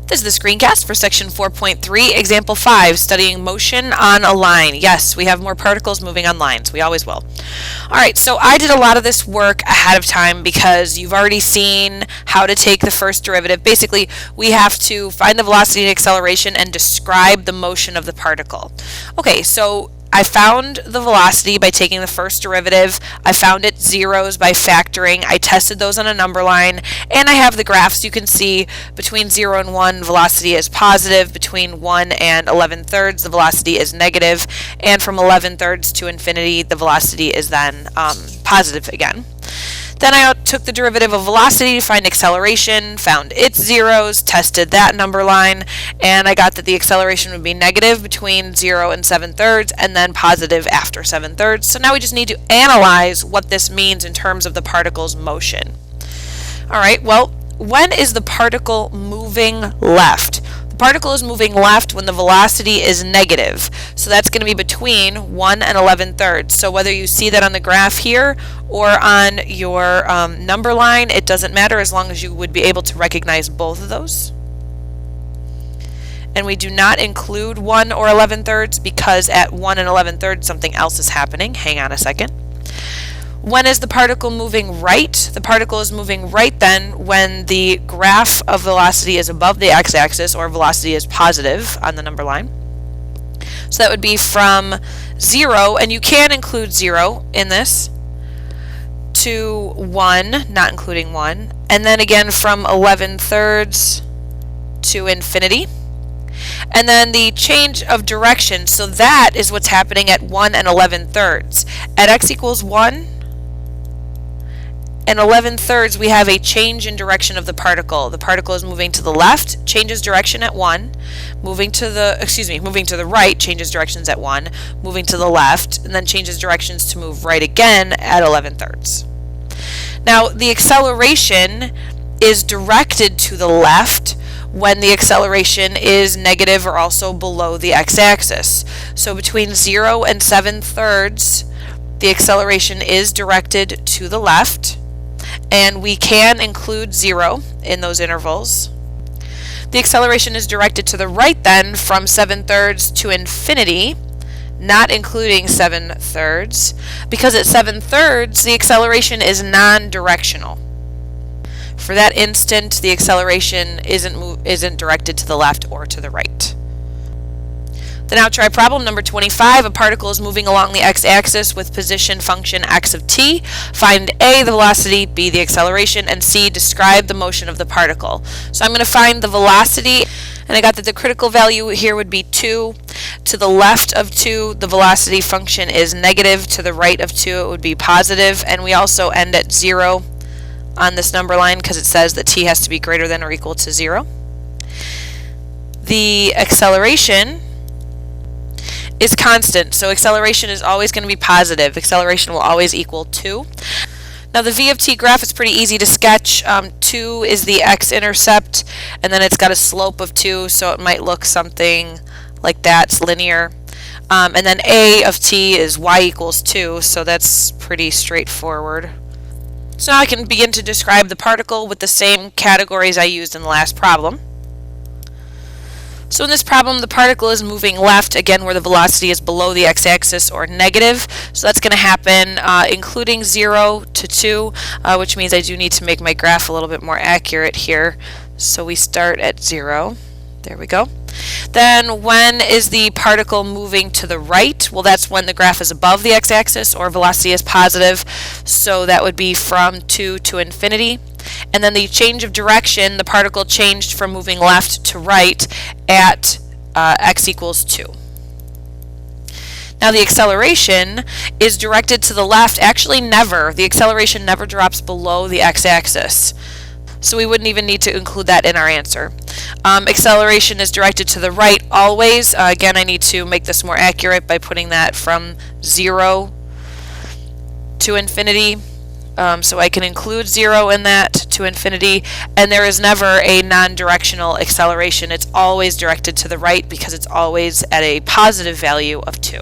This is the screencast for section 4.3, example 5, studying motion on a line. Yes, we have more particles moving on lines. We always will. All right, so I did a lot of this work ahead of time because you've already seen how to take the first derivative. Basically, we have to find the velocity and acceleration and describe the motion of the particle. Okay, so I found the velocity by taking the first derivative. I found its zeros by factoring. I tested those on a number line, and I have the graphs. You can see between 0 and 1, velocity is positive. Between 1 and 11/3, the velocity is negative. And from 11/3 to infinity, the velocity is then positive again. Then I took the derivative of velocity to find acceleration, found its zeros, tested that number line, and I got that the acceleration would be negative between 0 and 7/3 and then positive after 7/3. So now we just need to analyze what this means in terms of the particle's motion. All right, well, when is the particle moving left? The particle is moving left when the velocity is negative. So that's going to be between 1 and 11/3. So whether you see that on the graph here or on your number line, it doesn't matter as long as you would be able to recognize both of those. And we do not include 1 or 11/3 because at 1 and 11/3 something else is happening. Hang on a second. When is the particle moving right? The particle is moving right then when the graph of velocity is above the x-axis, or velocity is positive on the number line. So that would be from 0, and you can include 0 in this, to 1, not including 1, and then again from 11/3 to infinity. And then the change of direction, so that is what's happening at 1 and 11/3. At x equals 1 and 11/3, we have a change in direction of the particle. The particle is moving to the left, changes direction at 1, moving to the right, changes directions at 1, moving to the left, and then changes directions to move right again at 11/3. Now, the acceleration is directed to the left when the acceleration is negative or also below the x-axis. So between 0 and 7/3, the acceleration is directed to the left, and we can include 0 in those intervals. The acceleration is directed to the right then from 7/3 to infinity, not including 7/3, because at 7/3 the acceleration is non-directional. For that instant, the acceleration isn't directed to the left or to the right. Then now try problem number 25. A particle is moving along the x-axis with position function x of t. Find A, the velocity, B, the acceleration, and C, describe the motion of the particle. So I'm going to find the velocity, and I got that the critical value here would be 2. To the left of 2, the velocity function is negative. To the right of 2, it would be positive. And we also end at 0 on this number line because it says that t has to be greater than or equal to 0. The acceleration is constant, so acceleration is always going to be positive. Acceleration will always equal 2. Now the v of t graph is pretty easy to sketch. 2 is the x-intercept, and then it's got a slope of 2, so it might look something like that. It's linear. And then a of t is y equals 2, so that's pretty straightforward. So now I can begin to describe the particle with the same categories I used in the last problem. So in this problem, the particle is moving left, again, where the velocity is below the x-axis or negative. So that's going to happen including 0 to 2, which means I do need to make my graph a little bit more accurate here. So we start at 0. There we go. Then when is the particle moving to the right? Well, that's when the graph is above the x-axis or velocity is positive. So that would be from 2 to infinity. And then the change of direction, the particle changed from moving left to right at x equals 2. Now the acceleration is directed to the left. Actually, never. The acceleration never drops below the x-axis. So we wouldn't even need to include that in our answer. Acceleration is directed to the right always. Again, I need to make this more accurate by putting that from 0 to infinity. So I can include 0 in that to infinity, and there is never a non-directional acceleration. It's always directed to the right because it's always at a positive value of 2.